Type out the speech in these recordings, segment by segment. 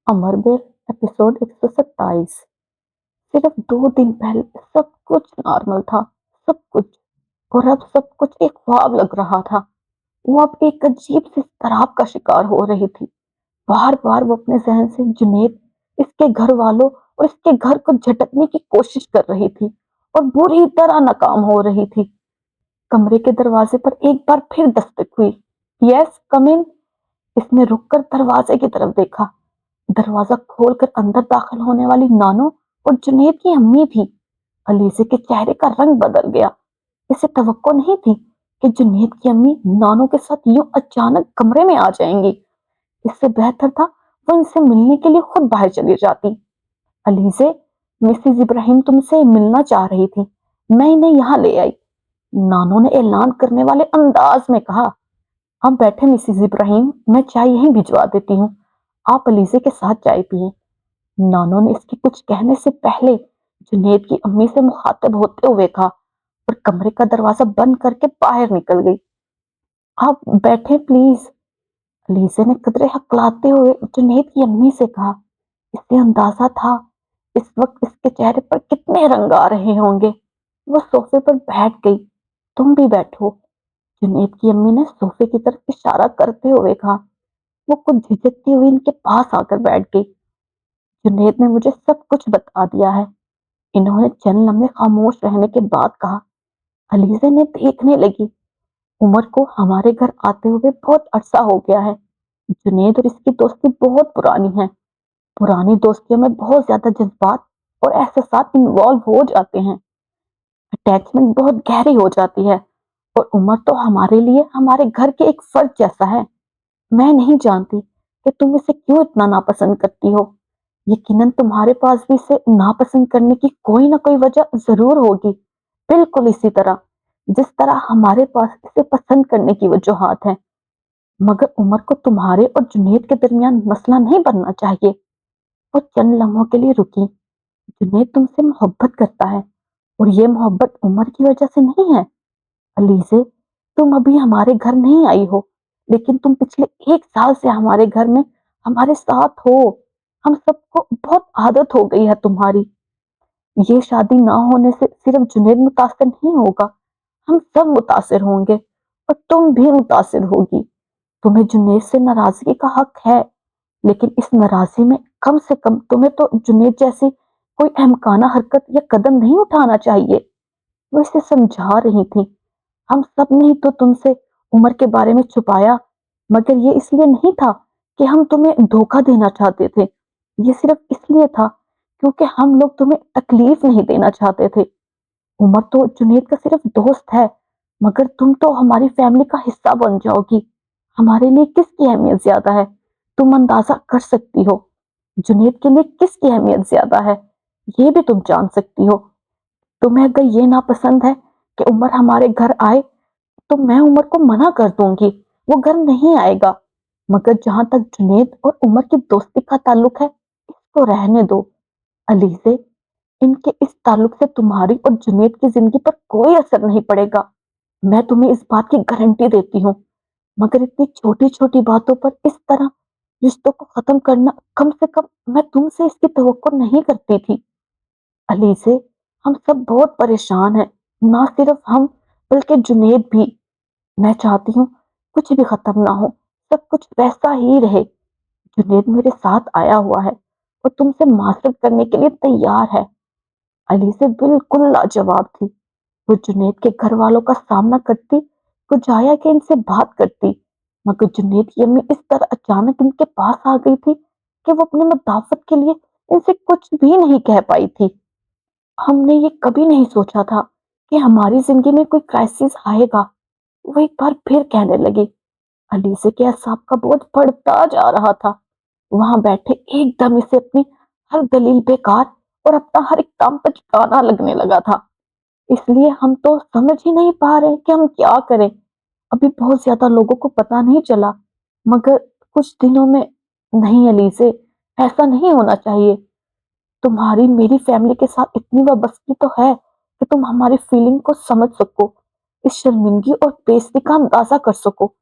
अमरबेल episode 127। सिर्फ 2 दिन पहले सब कुछ नॉर्मल था। सब कुछ। और अब सब कुछ एक ख्वाब लग रहा था। वो अब एक अजीब सी शराब का शिकार हो रही थी। बार बार वो अपने जहन से जुनैद, इसके घर वालों और इसके घर को झटकने की कोशिश कर रही थी और बुरी तरह नाकाम हो रही थी। कमरे के दरवाजे पर एक बार फिर दस्तक हुई। यस, कम इन। इसने रुककर दरवाजे की तरफ देखा। दरवाजा खोलकर अंदर दाखिल होने वाली नानो और जुनैद की अम्मी थी। अलीजे के चेहरे का रंग बदल गया। इसे तवक्को नहीं थी कि जुनैद की अम्मी नानो के साथ यूं अचानक कमरे में आ जाएंगी। इससे बेहतर था वो इनसे मिलने के लिए खुद बाहर चली जाती। अलीजे, मिसेज इब्राहिम तुमसे मिलना चाह रही थी। मैं इन्हें यहाँ ले आई, नानो ने ऐलान करने वाले अंदाज में कहा। आप बैठे मिसेज इब्राहिम, मैं चाय यहीं भिजवा देती हूँ। आप अलीजे के साथ चाय पिए। नानो ने इसके कुछ कहने से पहले जुनैद की अम्मी से मुखातिब होते हुए कहा और कमरे का दरवाजा बंद करके बाहर निकल गई। आप बैठे प्लीज, लीजे ने कदरे हकलाते हुए जुनैद की अम्मी से कहा। इसे अंदाजा था इस वक्त इसके चेहरे पर कितने रंग आ रहे होंगे। वो सोफे पर बैठ गई। तुम भी बैठो, जुनैद की अम्मी ने सोफे की तरफ इशारा करते हुए कहा। वो कुछ झिझकती हुई इनके पास आकर बैठ गई। जुनैद ने मुझे सब कुछ बता दिया है, इन्होंने चंद लम्हे खामोश रहने के बाद कहा। अलीज़ा ने देखने लगी। उमर को हमारे घर आते हुए बहुत अरसा हो गया है। जुनैद और इसकी दोस्ती बहुत पुरानी है। पुरानी दोस्तियों में बहुत ज्यादा जज्बात और एहसास इन्वॉल्व हो जाते हैं। अटैचमेंट बहुत गहरी हो जाती है। और उमर तो हमारे लिए हमारे घर के एक फर्द जैसा है। मैं नहीं जानती कि तुम इसे क्यों इतना नापसंद करती हो। यकीनन तुम्हारे पास भी इसे नापसंद करने की कोई ना कोई वजह जरूर होगी, बिल्कुल इसी तरह जिस तरह हमारे पास इसे पसंद करने की वजूहात है। मगर उमर को तुम्हारे और जुनैद के दरमियान मसला नहीं बनना चाहिए। वो चंद लम्हों के लिए रुकी। जुनैद तुमसे मोहब्बत करता है और ये मोहब्बत उमर की वजह से नहीं है। अलीजे, तुम अभी हमारे घर नहीं आई हो, लेकिन तुम पिछले 1 साल से हमारे घर में हमारे साथ हो। हम सबको बहुत आदत हो गई है तुम्हारी। ये शादी ना होने से सिर्फ जुनैद मुतासिर नहीं होगा, हम सब मुतासिर होंगे और तुम भी मुतासिर होगी। तुम्हें जुनैद से नाराजगी का हक है, लेकिन इस नाराजगी में कम से कम तुम्हें तो जुनैद जैसी कोई अहमकाना हरकत या कदम नहीं उठाना चाहिए। वो इसे समझा रही थी। हम सब ने तो तुमसे उम्र के बारे में छुपाया, मगर ये इसलिए नहीं था कि हम तुम्हें धोखा देना चाहते थे। ये सिर्फ इसलिए था क्योंकि हम लोग तुम्हें तकलीफ नहीं देना चाहते थे। उमर तो जुनैद का सिर्फ दोस्त है, मगर तुम तो हमारी फैमिली का हिस्सा बन जाओगी। हमारे लिए किसकी अहमियत ज्यादा है, तुम अंदाजा कर सकती हो। जुनैद के लिए किसकी अहमियत ज्यादा है, ये भी तुम जान सकती हो। तुम्हें अगर ये नापसंद है कि उमर हमारे घर आए, तो मैं उमर को मना कर दूंगी, वो घर नहीं आएगा। मगर जहां तक जुनैद और उमर की दोस्ती का ताल्लुक है, इसको रहने दो। अलीजे, इनके इस ताल्लुक से तुम्हारी और जुनैद की जिंदगी पर कोई असर नहीं पड़ेगा। मैं तुम्हें इस बात की गारंटी देती हूँ। मगर इतनी छोटी छोटी बातों पर इस तरह रिश्तों को खत्म करना, कम से कम मैं तुमसे इसकी तवक्को नहीं करती थी। अलीजे, हम सब बहुत परेशान हैं, ना सिर्फ हम बल्कि जुनैद भी। मैं चाहती हूँ कुछ भी खत्म ना हो, सब कुछ वैसा ही रहे। जुनैद मेरे साथ आया हुआ है और तुमसे मासरत करने के लिए तैयार है। अली से बिल्कुल लाजवाब थी। वो जुनैद के घर वालों का सामना करती, कुछ आया कि इनसे बात करती, मगर जुनैद की अम्मी इस तरह अचानक इनके पास आ गई थी कि वो अपने मुदाफत के लिए इनसे कुछ भी नहीं कह पाई थी। हमने ये कभी नहीं सोचा था कि हमारी जिंदगी में कोई क्राइसिस आएगा, वो एक बार फिर कहने लगी। अलीसे के असाब का बोझ बढ़ता जा रहा था। वहां बैठे एकदम इसे अपनी हर दलील बेकार और अपना हर इकदाम पचकाना लगने लगा था। इसलिए हम तो समझ ही नहीं पा रहे कि हम क्या करें। अभी बहुत ज्यादा लोगों को पता नहीं चला, मगर कुछ दिनों में। नहीं अलीसे, ऐसा नहीं होना चाहिए। तुम्हारी मेरी फैमिली के साथ इतनी वाबस्तगी तो है कि तुम हमारी फीलिंग को समझ सको, इस शर्मिंदगी और बेइज्जती का अंदाजा कर सको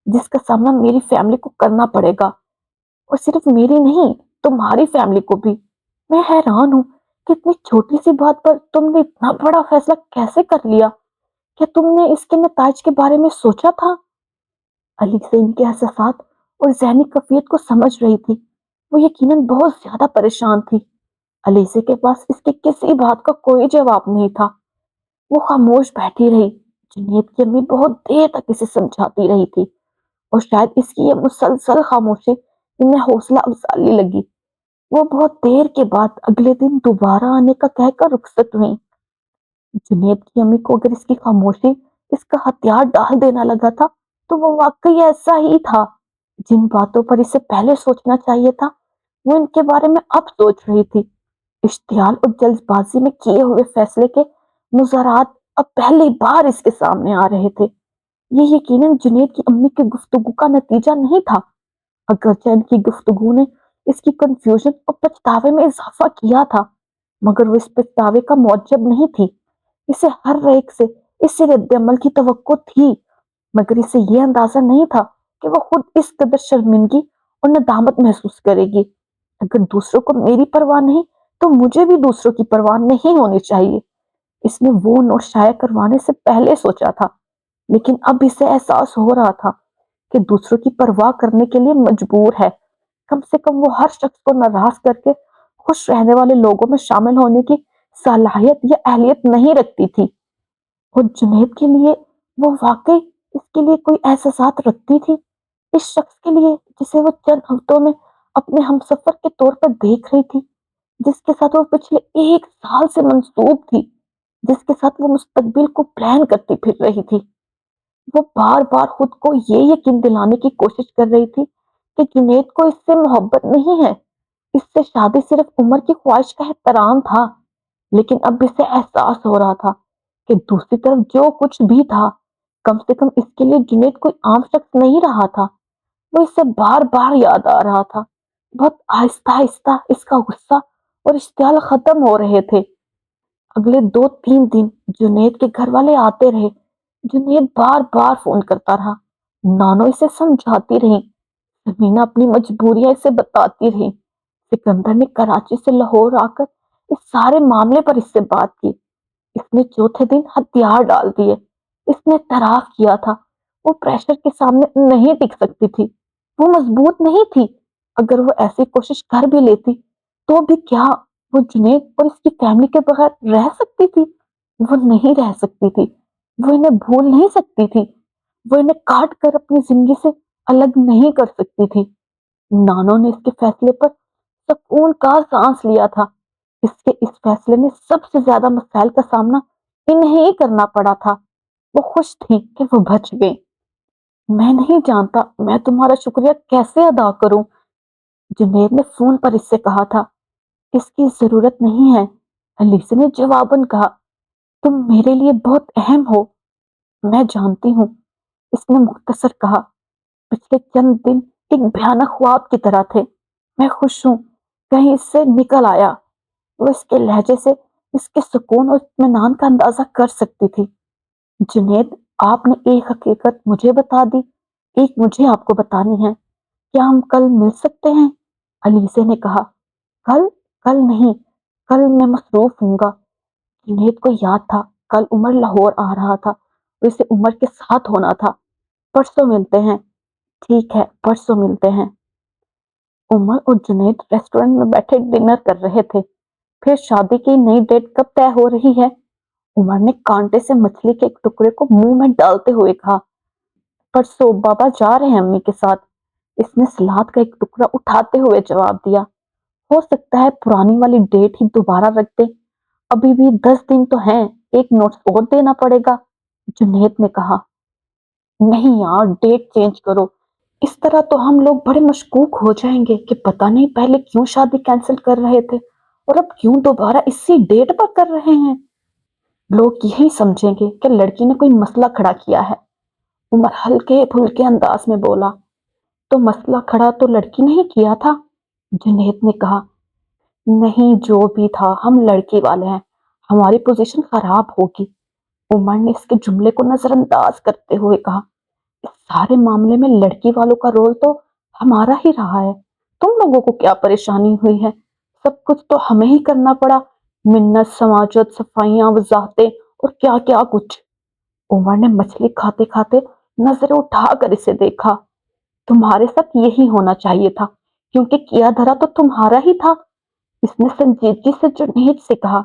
जिसका सामना मेरी फैमिली को करना पड़ेगा। और सिर्फ मेरी नहीं, تمہاری فیملی کو بھی۔ میں حیران ہوں کہ اتنی چھوٹی سی بات پر تم نے اتنا بڑا فیصلہ کیسے کر لیا؟ کیا تم نے اس کے نتائج کے بارے میں سوچا تھا؟ علی سے ان کے احساسات اور ذہنی کیفیت کو سمجھ رہی تھی۔ وہ یقیناً بہت زیادہ پریشان تھی۔ علیزے کے پاس اس کی کسی بات کا کوئی جواب نہیں تھا۔ وہ خاموش بیٹھی رہی۔ جنید کی امی بہت دیر تک اسے سمجھاتی رہی تھی، اور شاید اس کی یہ مسلسل خاموشی انہیں حوصلہ افزائی لگی۔ وہ بہت دیر کے بعد اگلے دن دوبارہ آنے کا کہہ کر رخصت ہوئی۔ جنید کی امی کو اگر اس کی خاموشی اس کا ہتھیار ڈال دینا لگا تھا تو وہ واقعی ایسا ہی تھا۔ جن باتوں پر اسے پہلے سوچنا چاہیے تھا وہ ان کے بارے میں اب سوچ رہی تھی۔ اشتعال اور جلد بازی میں کیے ہوئے فیصلے کے مضرات اب پہلی بار اس کے سامنے آ رہے تھے۔ یہ یقیناً جنید کی امی کی گفتگو کا نتیجہ نہیں تھا، اگرچہ ان کی گفتگو نے اس کی کنفیوژن اور پچھتاوے میں اضافہ کیا تھا، مگر وہ اس پچھتاوے کا موجب نہیں تھی۔ اسے ہر ایک سے اس رد عمل کی توقع تھی، مگر اسے یہ اندازہ نہیں تھا کہ وہ خود اس قدر شرمندگی اور ندامت محسوس کرے گی۔ اگر دوسروں کو میری پرواہ نہیں تو مجھے بھی دوسروں کی پرواہ نہیں ہونی چاہیے۔ اس نے وہ نوٹ شائع کروانے سے پہلے سوچا تھا، لیکن اب اسے احساس ہو رہا تھا کہ دوسروں کی پرواہ کرنے کے لیے مجبور ہے۔ کم سے کم وہ ہر شخص کو ناراض کر کے خوش رہنے والے لوگوں میں شامل ہونے کی صلاحیت یا اہلیت نہیں رکھتی تھی۔ اور جنید کے لیے وہ واقعی اس کے لیے کوئی احساسات رکھتی تھی؟ اس شخص کے لیے جسے وہ چند ہفتوں میں اپنے ہمسفر کے طور پر دیکھ رہی تھی، جس کے ساتھ وہ پچھلے 1 سال سے منسوب تھی، جس کے ساتھ وہ مستقبل کو پلان کرتی پھر رہی تھی۔ وہ بار بار خود کو یہ یقین دلانے کی کوشش کر رہی تھی کہ جنید کو اس سے محبت نہیں ہے، اس سے شادی صرف عمر کی خواہش کا احترام تھا۔ لیکن اب اسے احساس ہو رہا تھا کہ دوسری طرف جو کچھ بھی تھا، کم سے کم اس کے لیے جنید کوئی عام شخص نہیں رہا تھا۔ وہ اسے بار بار یاد آ رہا تھا۔ بہت آہستہ آہستہ اس کا غصہ اور اشتعال ختم ہو رہے تھے۔ اگلے 2-3 دن جنید کے گھر والے آتے رہے۔ جنید بار بار فون کرتا رہا۔ نانو اسے سمجھاتی رہی، سمینہ اپنی مجبوریاں اسے بتاتی رہی۔ سکندر نے کراچی سے لاہور آ کر اس سارے معاملے پر اس سے بات کی۔ اس نے چوتھے دن ہتھیار ڈال دیے۔ اس نے اعتراف کیا تھا وہ پریشر کے سامنے نہیں ٹک سکتی تھی، وہ مضبوط نہیں تھی۔ اگر وہ ایسی کوشش کر بھی لیتی تو بھی کیا وہ جنید اور اس کی فیملی کے بغیر رہ سکتی تھی؟ وہ نہیں رہ سکتی تھی۔ وہ انہیں بھول نہیں سکتی تھی، وہ انہیں کاٹ کر اپنی زندگی سے الگ نہیں کر سکتی تھی۔ نانو نے اس کے فیصلے پر سکون کا سانس لیا تھا۔ اس کے اس فیصلے میں سب سے زیادہ مسائل کا سامنا انہیں ہی کرنا پڑا تھا۔ وہ خوش تھی کہ وہ بچ گئی۔ میں نہیں جانتا میں تمہارا شکریہ کیسے ادا کروں، جنید نے فون پر اس سے کہا تھا۔ اس کی ضرورت نہیں ہے، علیزہ نے جواباً کہا۔ تم میرے لیے بہت اہم ہو۔ میں جانتی ہوں، اس نے مختصر کہا۔ پچھلے چند دن ایک بھیانک خواب کی طرح تھے۔ میں خوش ہوں کہیں اس سے نکل آیا۔ وہ اس کے لہجے سے اس کے سکون اور اطمینان کا اندازہ کر سکتی تھی۔ جنید، آپ نے ایک حقیقت مجھے بتا دی، ایک مجھے آپ کو بتانی ہے۔ کیا ہم کل مل سکتے ہیں؟ علیزہ نے کہا۔ کل؟ کل نہیں، کل میں مصروف ہوں گا۔ جنید کو یاد تھا کل عمر لاہور آ رہا تھا اور اسے عمر کے ساتھ ہونا تھا۔ پرسوں ملتے ہیں۔ ٹھیک ہے، پرسوں ملتے ہیں۔ عمر اور جنید ریسٹورنٹ میں بیٹھے ڈنر کر رہے تھے۔ پھر شادی کی نئی ڈیٹ کب طے ہو رہی ہے؟ عمر نے کانٹے سے مچھلی کے ایک ٹکڑے کو منہ میں ڈالتے ہوئے کہا۔ پرسوں بابا جا رہے ہیں امی کے ساتھ۔ اس نے سلاد کا ایک ٹکڑا اٹھاتے ہوئے جواب دیا۔ ہو سکتا ہے پرانی والی ڈیٹ ہی دوبارہ رکھ دیں، ابھی بھی 10 دن تو ہیں، ایک نوٹس اور دینا پڑے گا، جنید نے کہا۔ نہیں یار، ڈیٹ چینج کرو، اس طرح تو ہم لوگ بڑے مشکوک ہو جائیں گے کہ پتہ نہیں پہلے کیوں شادی کینسل کر رہے تھے اور اب کیوں دوبارہ اسی ڈیٹ پر کر رہے ہیں۔ لوگ یہی سمجھیں گے کہ لڑکی نے کوئی مسئلہ کھڑا کیا ہے، عمر ہلکے پھلکے انداز میں بولا۔ تو مسئلہ کھڑا تو لڑکی نے ہی کیا تھا، جنید نے کہا۔ نہیں، جو بھی تھا ہم لڑکی والے ہیں، ہماری پوزیشن خراب ہوگی، عمر نے اس کے جملے کو نظر انداز کرتے ہوئے کہا۔ اس سارے معاملے میں لڑکی والوں کا رول تو ہمارا ہی رہا ہے، तुम लोगों को क्या परेशानी हुई है? सब कुछ तो हमें ही करना पड़ा, मिन्नत, समाजत, सफाइयाँ, वज़ाहतें और क्या-क्या कुछ। उमर ने मछली खाते-खाते नज़रें उठाकर इसे देखा। तुम्हारे साथ यही होना चाहिए था, क्योंकि किया धरा तो तुम्हारा ही था। इसने संजीदगी से जुनैद से कहा,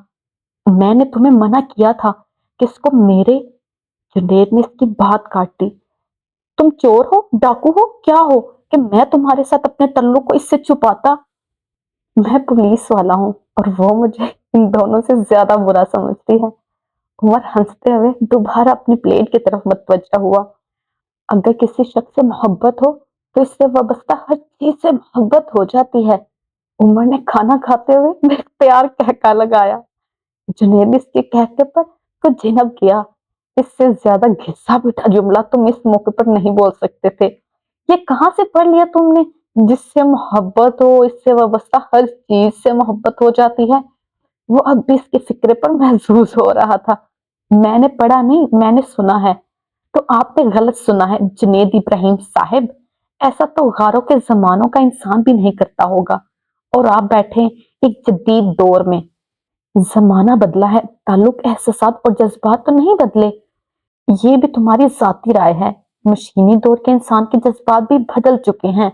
मैंने तुम्हें मना किया था कि इसको मेरे। जुनैद ने इसकी बात काट दी। तुम चोर हो, डाकू हो, क्या हो कि मैं तुम्हारे साथ अपने तल्लुक को इससे छुपाता? मैं पुलिस वाला हूँ और वो मुझे इन दोनों से ज्यादा बुरा समझती है। उमर हंसते हुए दोबारा अपनी प्लेट की तरफ मतवज्जा हुआ। अगर किसी शख्स से मोहब्बत हो तो इससे वाबस्ता हर चीज से मोहब्बत हो जाती है। उमर ने खाना खाते हुए बेख्तियार कहका लगाया। जुनैद इसके कहते पर कुछ झिनक गया। इससे ज्यादा घिसा पिटा जुमला तुम इस मौके पर नहीं बोल सकते थे। ये कहाँ से पढ़ लिया तुमने? जिससे मोहब्बत हो इससे वाबस्ता हर चीज से मोहब्बत हो जाती है। वो अब भी इसके फिक्रे पर महसूस हो रहा था। मैंने पढ़ा नहीं, मैंने सुना है। तो आपने गलत सुना है जुनैद इब्राहिम साहब। ऐसा तो गारों के जमानों का इंसान भी नहीं करता होगा। और आप बैठे एक जदीद दौर में। जमाना बदला है, ताल्लुक, एहसासात और जज्बात तो नहीं बदले। ये भी तुम्हारी जाती राय है। मशीनी दौर के इंसान के जज्बात भी बदल चुके हैं।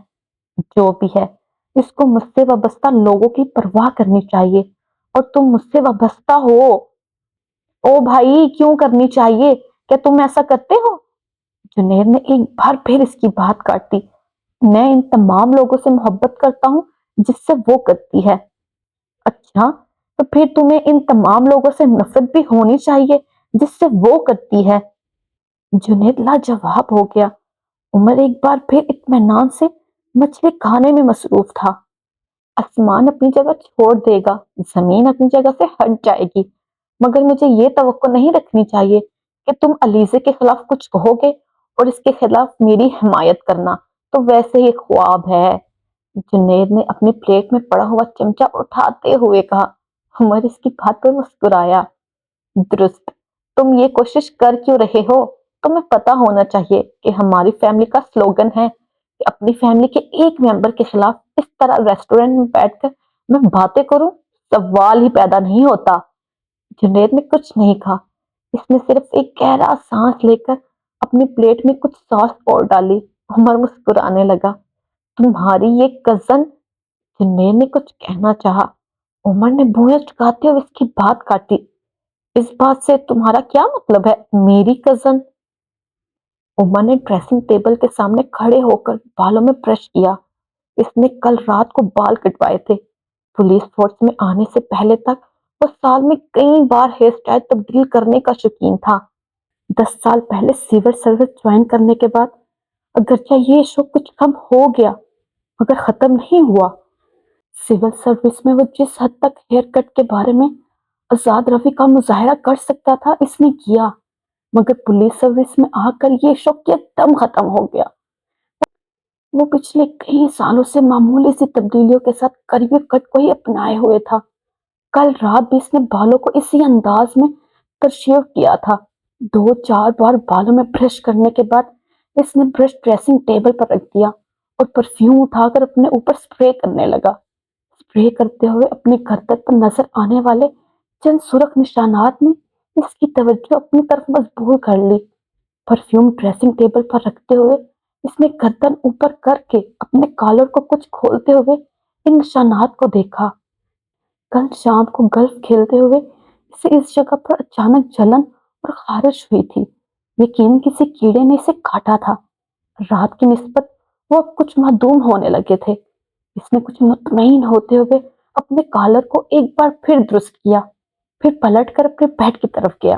जो भी है, इसको मुझसे वाबस्ता लोगों की परवाह करनी चाहिए। और तुम मुझसे वाबस्ता हो। ओ भाई, क्यों करनी चाहिए? क्या तुम ऐसा करते हो? जुनैद ने एक बार फिर इसकी बात काटी। मैं इन तमाम लोगों से मोहब्बत करता हूँ जिससे वो करती है। अच्छा, तो फिर तुम्हें इन तमाम लोगों से नफरत भी होनी चाहिए जिससे वो करती है। जुनैद लाजवाब हो गया। उमर एक बार फिर इत्मीनान से मछली खाने में मसरूफ था। आसमान अपनी जगह छोड़ देगा, जमीन अपनी जगह से हट जाएगी, मगर मुझे ये तवक्को नहीं रखनी चाहिए कि तुम अलीज़े के खिलाफ कुछ कहोगे और इसके खिलाफ मेरी हिमायत करना तो वैसे ही ख्वाब है। जुनैद ने अपनी प्लेट में पड़ा हुआ चमचा उठाते हुए कहा। उमर इसकी बात पर मुस्कुराया। दुरुस्त, तुम ये कोशिश कर क्यों रहे हो? तुम्हें पता होना चाहिए कि हमारी फैमिली का स्लोगन है कि अपनी फैमिली के एक मेंबर के खिलाफ इस तरह रेस्टोरेंट में बैठकर मैं बातें करूं, सवाल ही पैदा नहीं होता। जुनैद ने कुछ नहीं कहा। इसने सिर्फ एक गहरा सांस लेकर अपनी प्लेट में कुछ सॉस और डाली। उमर मुस्कुराने लगा। तुम्हारी ये कजन। जुनैद ने कुछ कहना चाहा। उमर ने भुआ चुकाते हुए इसकी बात काटी। इस बात से तुम्हारा क्या मतलब है, मेरी कजन? उमर ने ड्रेसिंग टेबल के सामने खड़े होकर बालों में ब्रश किया। इसने कल रात को बाल कटवाए थे। पुलिस फोर्स में आने से पहले तक वो साल में कई बार हेयर स्टाइल तब्दील करने का शौकीन था। 10 साल पहले सिविल सर्विस ज्वाइन करने के बाद अगरचे ये शौक कुछ कम हो गया, मगर खत्म नहीं हुआ। सिविल सर्विस में वो जिस हद तक हेयर कट के बारे में आजाद रवि का मुजाहरा कर सकता था, इसने किया। मगर पुलिस सर्विस में आकर ये शौक एकदम खत्म हो गया। वो पिछले कई सालों से मामूली सी तब्दीलियों के साथ करीबी कट को ही अपनाए हुए था। कल रात भी इसने बालों को इसी अंदाज में तरशीव किया था। 2-4 बार बालों में ब्रश करने के बाद इसने ब्रश ड्रेसिंग टेबल पर रख दिया और परफ्यूम उठाकर अपने ऊपर स्प्रे करने लगा। स्प्रे करते हुए अपनी गर्दन पर नजर आने वाले चंद सुर्ख निशानात ने इसकी तवज्जो अपनी तरफ मजबूर कर ली। परफ्यूम ड्रेसिंग टेबल पर रखते हुए इसने गर्दन ऊपर करके अपने कॉलर को कुछ खोलते हुए इन निशानात को देखा। कल शाम को गल्फ खेलते हुए इसे इस जगह पर अचानक जलन और खारिश हुई थी। यकीन किसी कीड़े ने इसे काटा था। रात की निस्बत वो अब कुछ मासूम होने लगे थे। इसने कुछ मुतमईन होते हुए अपने कॉलर को एक बार फिर दुरुस्त किया, फिर पलटकर अपने बेड की तरफ गया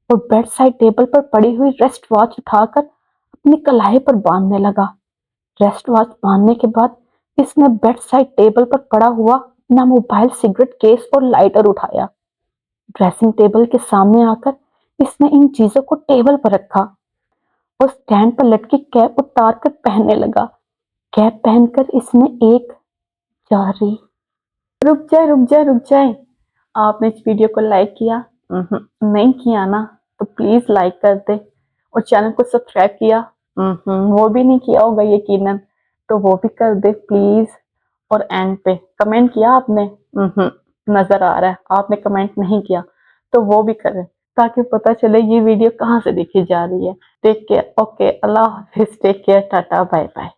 और बेड साइड टेबल पर पड़ी हुई रेस्ट वॉच उठाकर अपनी कलाई पर बांधने लगा। रेस्ट वॉच बांधने के बाद इसने बेड साइड टेबल पर पड़ा हुआ अपना मोबाइल, सिगरेट केस और लाइटर उठाया। ड्रेसिंग टेबल के सामने आकर इसने इन चीजों को टेबल पर रखा और स्टैंड पर लटकी कैप उतार कर पहनने लगा। कैप पहनकर इसने एक जारी। रुक जाए, रुक जाए, रुक जाए। आपने इस वीडियो को लाइक किया? नहीं किया ना? तो प्लीज लाइक कर दे। और चैनल को सब्सक्राइब किया? वो भी नहीं किया होगा यकीनन, तो वो भी कर दे प्लीज। اور اینڈ پہ کمنٹ کیا آپ نے؟ نظر آ رہا ہے آپ نے کمنٹ نہیں کیا، تو وہ بھی کریں تاکہ پتہ چلے یہ ویڈیو کہاں سے دیکھی جا رہی ہے۔ ٹیک کیئر، اوکے، اللہ حافظ، take care, tata, bye bye.